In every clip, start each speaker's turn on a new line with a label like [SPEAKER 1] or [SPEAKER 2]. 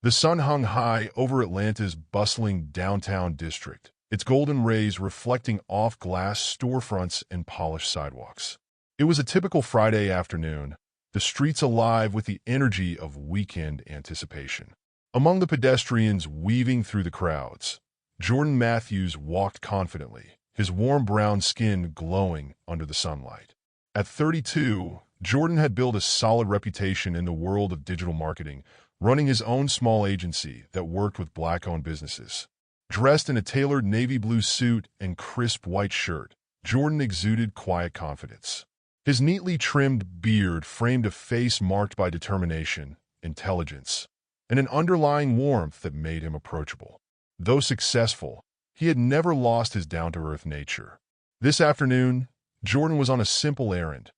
[SPEAKER 1] The sun hung high over Atlanta's bustling downtown district, its golden rays reflecting off glass storefronts and polished sidewalks. It was a typical Friday afternoon, the streets alive with the energy of weekend anticipation. Among the pedestrians weaving through the crowds, Jordan Matthews walked confidently, his warm brown skin glowing under the sunlight. At 32, Jordan had built a solid reputation in the world of digital marketing, running his own small agency that worked with Black-owned businesses. Dressed in a tailored navy blue suit and crisp white shirt, Jordan exuded quiet confidence. His neatly trimmed beard framed a face marked by determination, intelligence, and an underlying warmth that made him approachable. Though successful, he had never lost his down-to-earth nature. This afternoon, Jordan was on a simple errand,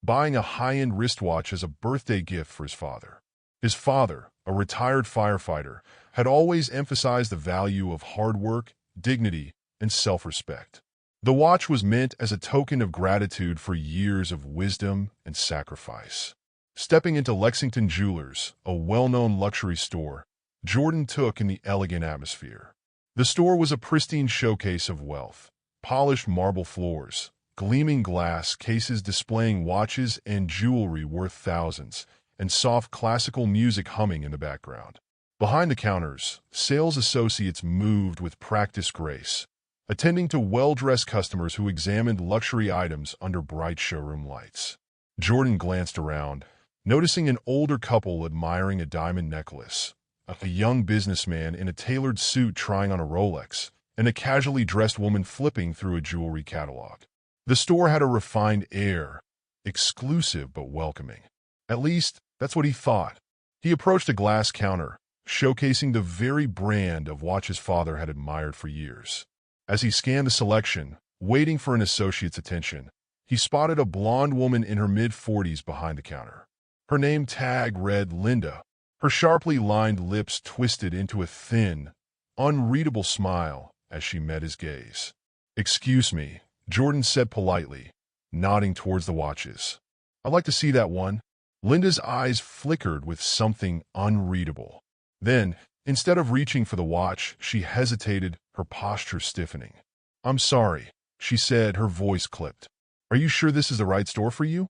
[SPEAKER 1] buying a high-end wristwatch as a birthday gift for his father. His father, a retired firefighter, had always emphasized the value of hard work, dignity, and self-respect. The watch was meant as a token of gratitude for years of wisdom and sacrifice. Stepping into Lexington Jewelers, a well-known luxury store, Jordan took in the elegant atmosphere. The store was a pristine showcase of wealth, polished marble floors, gleaming glass cases displaying watches and jewelry worth thousands, and soft classical music humming in the background. Behind the counters, sales associates moved with practiced grace, attending to well-dressed customers who examined luxury items under bright showroom lights. Jordan glanced around, noticing an older couple admiring a diamond necklace, a young businessman in a tailored suit trying on a Rolex, and a casually dressed woman flipping through a jewelry catalog. The store had a refined air, exclusive but welcoming. At least, that's what he thought. He approached a glass counter, showcasing the very brand of watch his father had admired for years. As he scanned the selection, waiting for an associate's attention, he spotted a blonde woman in her mid-40s behind the counter. Her name tag read Linda. Her sharply lined lips twisted into a thin, unreadable smile as she met his gaze. "Excuse me," Jordan said politely, nodding towards the watches. "I'd like to see that one." Linda's eyes flickered with something unreadable. Then, instead of reaching for the watch, she hesitated, her posture stiffening. "I'm sorry," she said, her voice clipped. "Are you sure this is the right store for you?"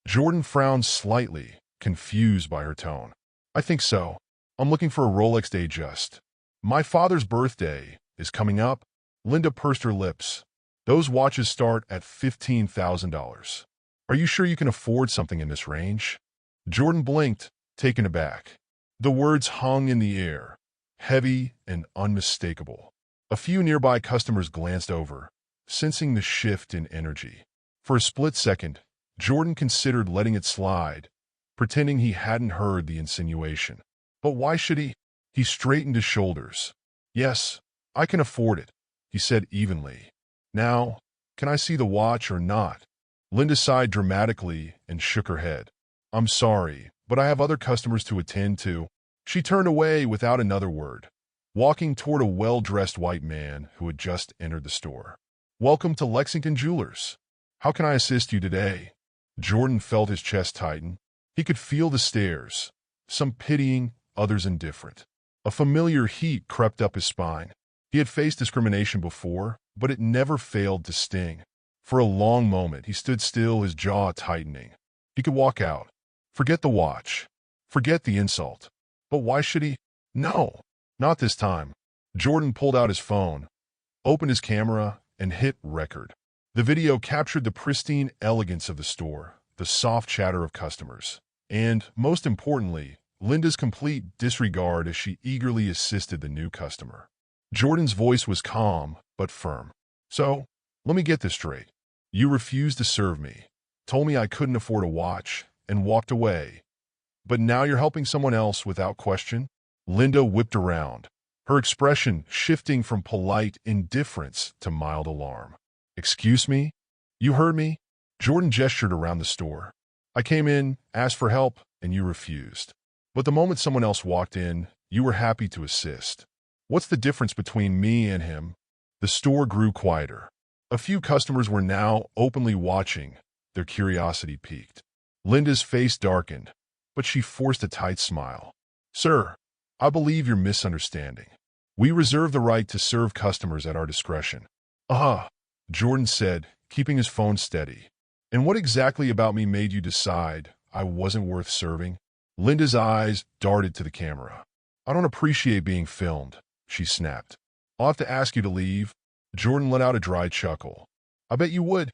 [SPEAKER 1] Jordan frowned slightly, confused by her tone. "I think so. I'm looking for a Rolex Datejust. My father's birthday is coming up." Linda pursed her lips. "Those watches start at $15,000. Are you sure you can afford something in this range?" Jordan blinked, taken aback. The words hung in the air, heavy and unmistakable. A few nearby customers glanced over, sensing the shift in energy. For a split second, Jordan considered letting it slide, pretending he hadn't heard the insinuation. But why should he? He straightened his shoulders. "Yes, I can afford it," he said evenly. "Now, can I see the watch or not?" Linda sighed dramatically and shook her head. "I'm sorry, but I have other customers to attend to." She turned away without another word, walking toward a well-dressed white man who had just entered the store. "Welcome to Lexington Jewelers. How can I assist you today?" Jordan felt his chest tighten. He could feel the stares, some pitying, others indifferent. A familiar heat crept up his spine. He had faced discrimination before, but it never failed to sting. For a long moment, he stood still, his jaw tightening. He could walk out. Forget the watch. Forget the insult. But why should he? No, not this time. Jordan pulled out his phone, opened his camera, and hit record. The video captured the pristine elegance of the store, the soft chatter of customers, and, most importantly, Linda's complete disregard as she eagerly assisted the new customer. Jordan's voice was calm, but firm. "So, let me get this straight. You refused to serve me, told me I couldn't afford a watch, and walked away. But now you're helping someone else without question?" Linda whipped around, her expression shifting from polite indifference to mild alarm. "Excuse me? You heard me?" Jordan gestured around the store. "I came in, asked for help, and you refused. But the moment someone else walked in, you were happy to assist. What's the difference between me and him?" The store grew quieter. A few customers were now openly watching, their curiosity piqued. Linda's face darkened, but she forced a tight smile. "Sir, I believe you're misunderstanding. We reserve the right to serve customers at our discretion. Jordan said, keeping his phone steady. And what exactly about me made you decide I wasn't worth serving? Linda's eyes darted to the camera. I don't appreciate being filmed, she snapped. I'll have to ask you to leave. Jordan let out a dry chuckle. I bet you would.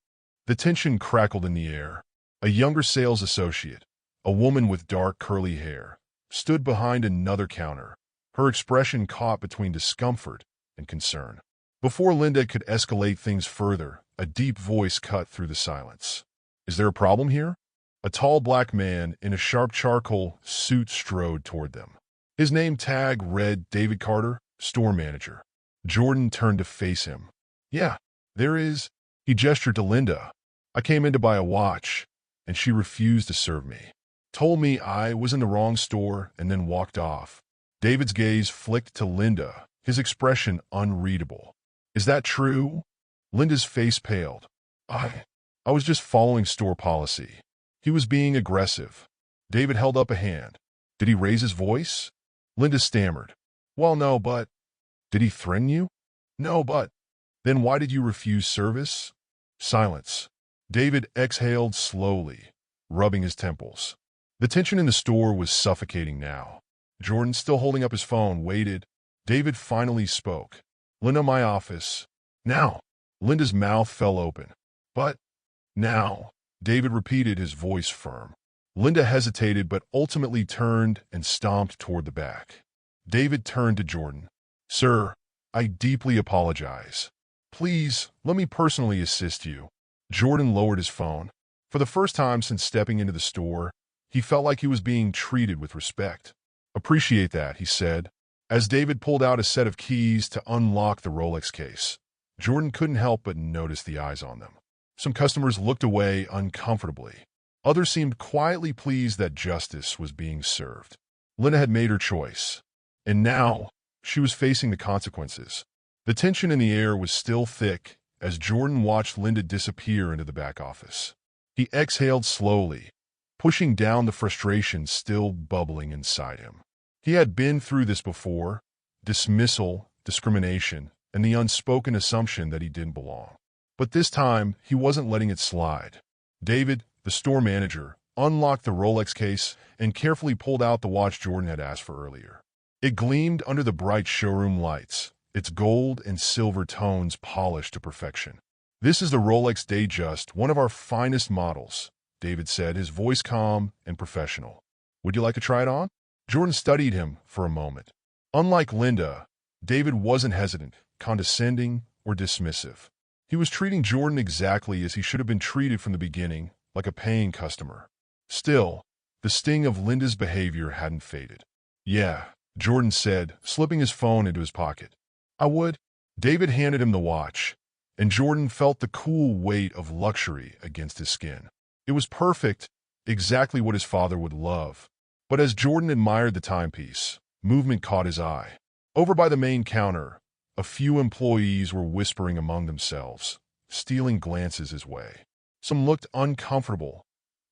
[SPEAKER 1] The tension crackled in the air. A younger sales associate, a woman with dark curly hair, stood behind another counter, her expression caught between discomfort and concern. Before Linda could escalate things further, a deep voice cut through the silence. Is there a problem here? A tall black man in a sharp charcoal suit strode toward them. His name tag read David Carter, store manager. Jordan turned to face him. Yeah, there is. He gestured to Linda. I came in to buy a watch, and she refused to serve me. Told me I was in the wrong store and then walked off. David's gaze flicked to Linda, his expression unreadable. Is that true? Linda's face paled. I was just following store policy. He was being aggressive. David held up a hand. Did he raise his voice? Linda stammered. Well, no, but... Did he threaten you? No, but... Then why did you refuse service? Silence. David exhaled slowly, rubbing his temples. The tension in the store was suffocating now. Jordan, still holding up his phone, waited. David finally spoke. Linda, my office. Now. Linda's mouth fell open. But... Now. David repeated, his voice firm. Linda hesitated but ultimately turned and stomped toward the back. David turned to Jordan. Sir, I deeply apologize. Please, let me personally assist you. Jordan lowered his phone. For the first time since stepping into the store, he felt like he was being treated with respect. Appreciate that, he said, as David pulled out a set of keys to unlock the Rolex case. Jordan couldn't help but notice the eyes on them. Some customers looked away uncomfortably. Others seemed quietly pleased that justice was being served. Linda had made her choice, and now she was facing the consequences. The tension in the air was still thick as Jordan watched Linda disappear into the back office. He exhaled slowly, pushing down the frustration still bubbling inside him. He had been through this before: dismissal, discrimination, and the unspoken assumption that he didn't belong. But this time, he wasn't letting it slide. David, the store manager, unlocked the Rolex case and carefully pulled out the watch Jordan had asked for earlier. It gleamed under the bright showroom lights, its gold and silver tones polished to perfection. This is the Rolex Datejust, one of our finest models, David said, his voice calm and professional. Would you like to try it on? Jordan studied him for a moment. Unlike Linda, David wasn't hesitant, condescending, or dismissive. He was treating Jordan exactly as he should have been treated from the beginning, like a paying customer. Still, the sting of Linda's behavior hadn't faded. Yeah, Jordan said, slipping his phone into his pocket. I would. David handed him the watch, and Jordan felt the cool weight of luxury against his skin. It was perfect, exactly what his father would love. But as Jordan admired the timepiece, movement caught his eye. Over by the main counter, a few employees were whispering among themselves, stealing glances his way. Some looked uncomfortable,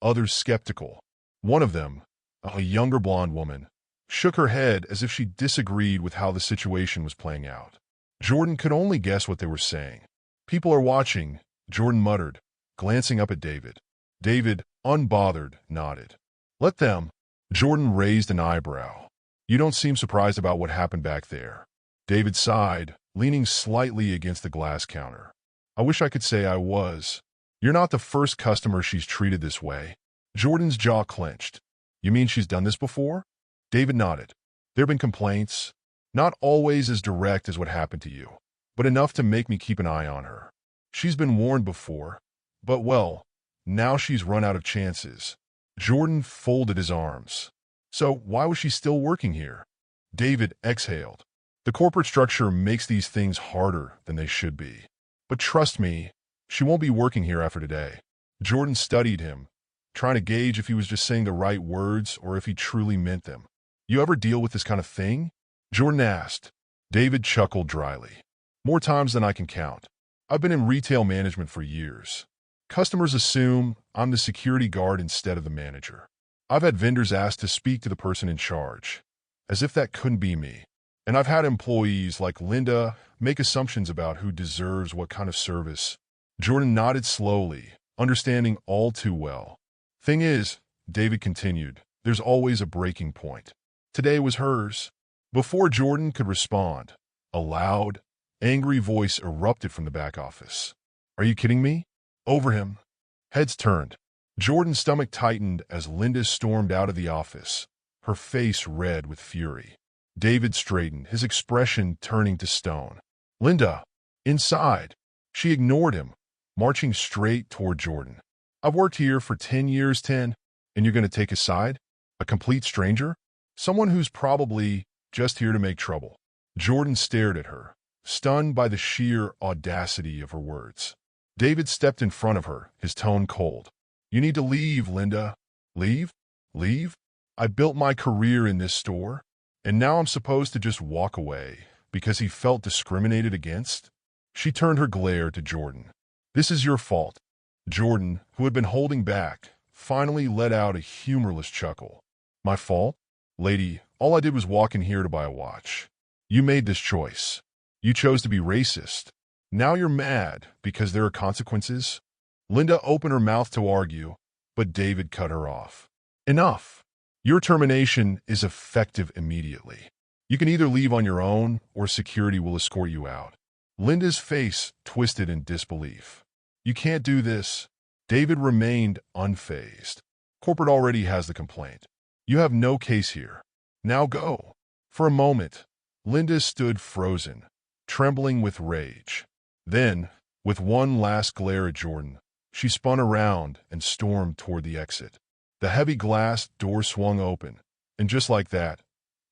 [SPEAKER 1] others skeptical. One of them, a younger blonde woman, shook her head as if she disagreed with how the situation was playing out. Jordan could only guess what they were saying. People are watching, Jordan muttered, glancing up at David. David, unbothered, nodded. Let them. Jordan raised an eyebrow. You don't seem surprised about what happened back there. David sighed, leaning slightly against the glass counter. I wish I could say I was. You're not the first customer she's treated this way. Jordan's jaw clenched. You mean she's done this before? David nodded. There have been complaints, not always as direct as what happened to you, but enough to make me keep an eye on her. She's been warned before, but well, now she's run out of chances. Jordan folded his arms. So why was she still working here? David exhaled. The corporate structure makes these things harder than they should be. But trust me, she won't be working here after today. Jordan studied him, trying to gauge if he was just saying the right words or if he truly meant them. You ever deal with this kind of thing? Jordan asked. David chuckled dryly. More times than I can count. I've been in retail management for years. Customers assume I'm the security guard instead of the manager. I've had vendors ask to speak to the person in charge, as if that couldn't be me. And I've had employees like Linda make assumptions about who deserves what kind of service. Jordan nodded slowly, understanding all too well. Thing is, David continued, there's always a breaking point. Today was hers. Before Jordan could respond, a loud, angry voice erupted from the back office. Are you kidding me? Over him. Heads turned. Jordan's stomach tightened as Linda stormed out of the office, her face red with fury. David straightened, his expression turning to stone. Linda, inside. She ignored him, marching straight toward Jordan. I've worked here for 10 years, 10, and you're going to take a side? A complete stranger? Someone who's probably just here to make trouble. Jordan stared at her, stunned by the sheer audacity of her words. David stepped in front of her, his tone cold. You need to leave, Linda. Leave? Leave? I built my career in this store, and now I'm supposed to just walk away because he felt discriminated against? She turned her glare to Jordan. This is your fault. Jordan, who had been holding back, finally let out a humorless chuckle. My fault? Lady, all I did was walk in here to buy a watch. You made this choice. You chose to be racist. Now you're mad because there are consequences? Linda opened her mouth to argue, but David cut her off. Enough. Your termination is effective immediately. You can either leave on your own or security will escort you out. Linda's face twisted in disbelief. You can't do this. David remained unfazed. Corporate already has the complaint. You have no case here. Now go. For a moment, Linda stood frozen, trembling with rage. Then, with one last glare at Jordan, she spun around and stormed toward the exit. The heavy glass door swung open, and just like that,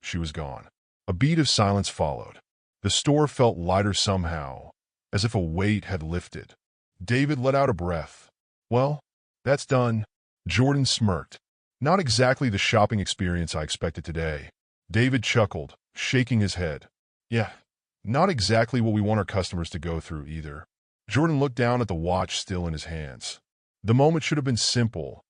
[SPEAKER 1] she was gone. A beat of silence followed. The store felt lighter somehow, as if a weight had lifted. David let out a breath. Well, that's done. Jordan smirked. Not exactly the shopping experience I expected today. David chuckled, shaking his head. Yeah, not exactly what we want our customers to go through either. Jordan looked down at the watch still in his hands. The moment should have been simple,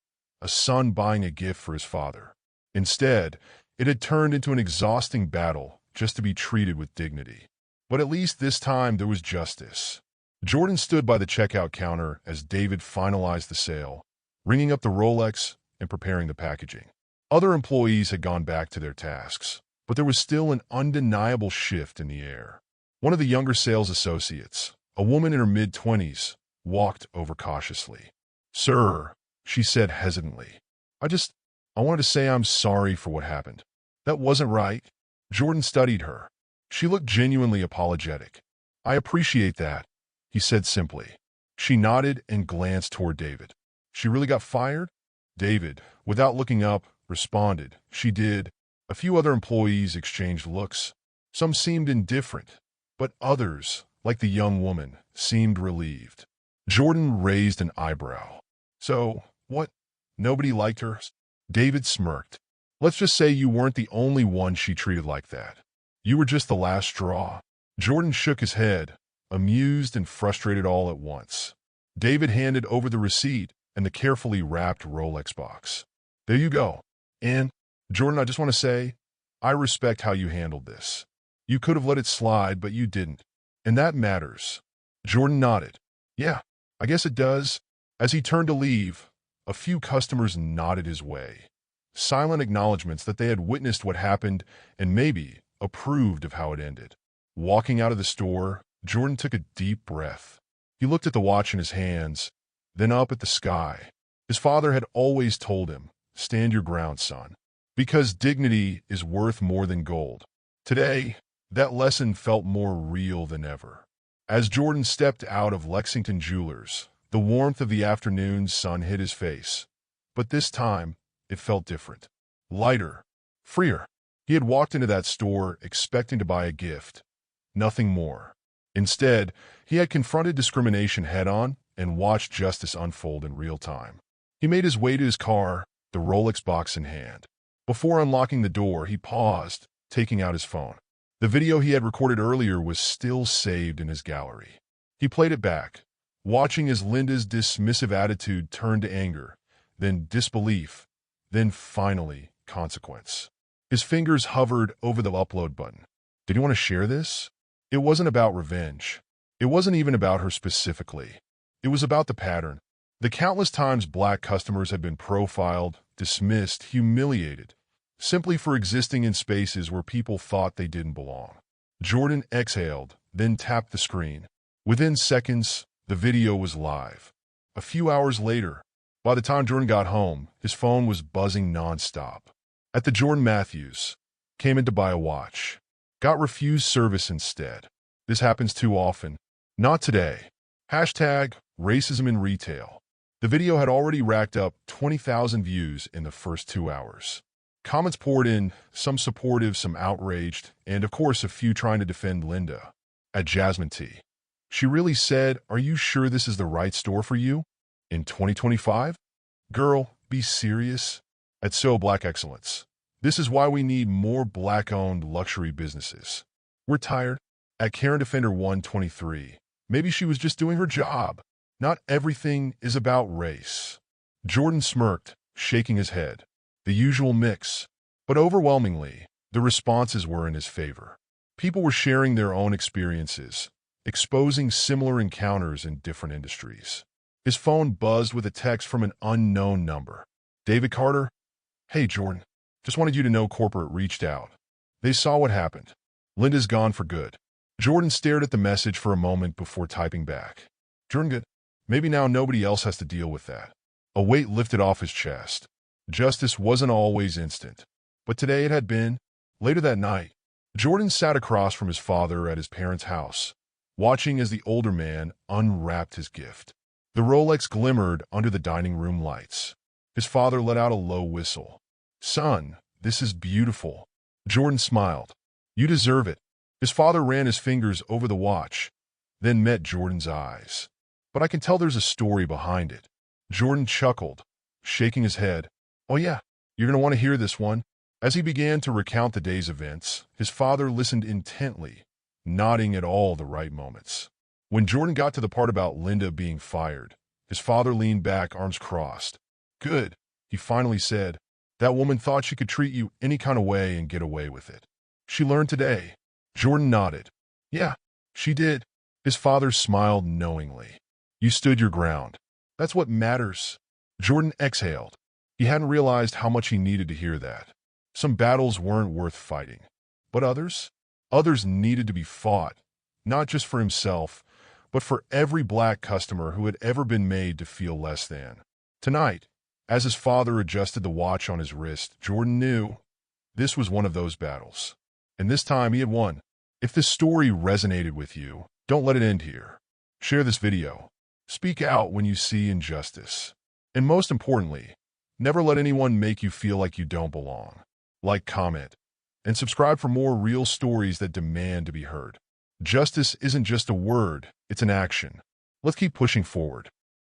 [SPEAKER 1] a son buying a gift for his father. Instead, it had turned into an exhausting battle just to be treated with dignity. But at least this time there was justice. Jordan stood by the checkout counter as David finalized the sale, ringing up the Rolex and preparing the packaging. Other employees had gone back to their tasks, but there was still an undeniable shift in the air. One of the younger sales associates, a woman in her mid-20s, walked over cautiously. Sir, she said hesitantly, I wanted to say I'm sorry for what happened. That wasn't right. Jordan studied her. She looked genuinely apologetic. I appreciate that, he said simply. She nodded and glanced toward David. She really got fired? David, without looking up, responded. She did. A few other employees exchanged looks. Some seemed indifferent, but others, like the young woman, seemed relieved. Jordan raised an eyebrow. So, what? Nobody liked her? David smirked. Let's just say you weren't the only one she treated like that. You were just the last straw. Jordan shook his head, amused and frustrated all at once. David handed over the receipt and the carefully wrapped Rolex box. There you go. And, Jordan, I just want to say, I respect how you handled this. You could have let it slide, but you didn't. And that matters. Jordan nodded. Yeah, I guess it does. As he turned to leave, a few customers nodded his way. Silent acknowledgments that they had witnessed what happened and maybe approved of how it ended. Walking out of the store, Jordan took a deep breath. He looked at the watch in his hands, then up at the sky. His father had always told him, stand your ground, son, because dignity is worth more than gold. Today, that lesson felt more real than ever. As Jordan stepped out of Lexington Jewelers, the warmth of the afternoon sun hit his face. But this time, it felt different. Lighter. Freer. He had walked into that store expecting to buy a gift. Nothing more. Instead, he had confronted discrimination head-on and watched justice unfold in real time. He made his way to his car, the Rolex box in hand. Before unlocking the door, he paused, taking out his phone. The video he had recorded earlier was still saved in his gallery. He played it back, watching as Linda's dismissive attitude turned to anger, then disbelief, then finally consequence. His fingers hovered over the upload button. Did he want to share this? It wasn't about revenge. It wasn't even about her specifically. It was about the pattern. The countless times black customers had been profiled, dismissed, humiliated, simply for existing in spaces where people thought they didn't belong. Jordan exhaled, then tapped the screen. Within seconds, the video was live. A few hours later, by the time Jordan got home, his phone was buzzing nonstop. At the Jordan Matthews, came in to buy a watch. Got refused service instead. This happens too often. Not today. Hashtag racism in retail. The video had already racked up 20,000 views in the first 2 hours. Comments poured in, some supportive, some outraged, and of course a few trying to defend Linda. At Jasmine T. She really said, "Are you sure this is the right store for you? In 2025? Girl, be serious." At So Black Excellence. This is why we need more black-owned luxury businesses. We're tired. At Karen Defender 123. Maybe she was just doing her job. Not everything is about race. Jordan smirked, shaking his head. The usual mix. But overwhelmingly, the responses were in his favor. People were sharing their own experiences, exposing similar encounters in different industries. His phone buzzed with a text from an unknown number. David Carter? Hey, Jordan. Just wanted you to know corporate reached out. They saw what happened. Linda's gone for good. Jordan stared at the message for a moment before typing back. Jordan, good. Maybe now nobody else has to deal with that. A weight lifted off his chest. Justice wasn't always instant. But today it had been. Later that night, Jordan sat across from his father at his parents' house, watching as the older man unwrapped his gift. The Rolex glimmered under the dining room lights. His father let out a low whistle. Son, this is beautiful. Jordan smiled. You deserve it. His father ran his fingers over the watch, then met Jordan's eyes. But I can tell there's a story behind it. Jordan chuckled, shaking his head. Oh yeah, you're going to want to hear this one. As he began to recount the day's events, his father listened intently, nodding at all the right moments. When Jordan got to the part about Linda being fired, his father leaned back, arms crossed. Good, he finally said. That woman thought she could treat you any kind of way and get away with it. She learned today. Jordan nodded. Yeah, she did. His father smiled knowingly. You stood your ground. That's what matters. Jordan exhaled. He hadn't realized how much he needed to hear that. Some battles weren't worth fighting. But others? Others needed to be fought, not just for himself, but for every black customer who had ever been made to feel less than. Tonight, as his father adjusted the watch on his wrist, Jordan knew this was one of those battles. And this time he had won. If this story resonated with you, don't let it end here. Share this video. Speak out when you see injustice. And most importantly, never let anyone make you feel like you don't belong. Like, comment, and subscribe for more real stories that demand to be heard. Justice isn't just a word, it's an action. Let's keep pushing forward.